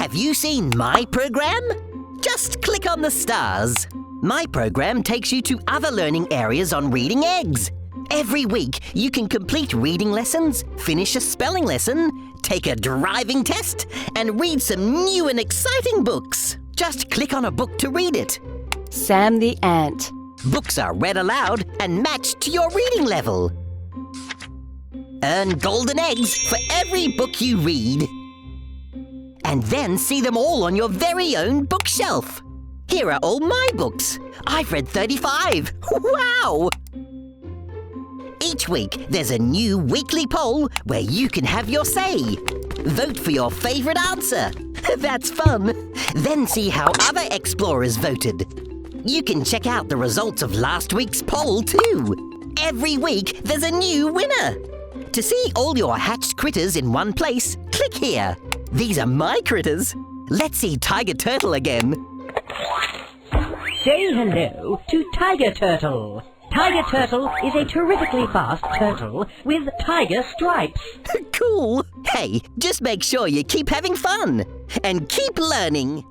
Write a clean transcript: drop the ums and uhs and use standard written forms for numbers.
Have you seen my program? Just click on the stars. My program takes you to other learning areas on reading eggs. Every week, you can complete reading lessons, finish a spelling lesson, take a driving test, and read some new and exciting books. Just click on a book to read it. Sam the Ant. Books are read aloud and matched to your reading level. Earn golden eggs for every book you read. And then see them all on your very own bookshelf. Here are all my books. I've read 35. Wow! Each week, there's a new weekly poll where you can have your say. Vote for your favorite answer. That's fun. Then see how other explorers voted. You can check out the results of last week's poll too. Every week, there's a new winner. To see all your hatched critters in one place, click here. These are my critters. Let's see Tiger Turtle again. Say hello to Tiger Turtle. Tiger Turtle is a terrifically fast turtle with tiger stripes. Cool. Hey, just make sure you keep having fun and keep learning.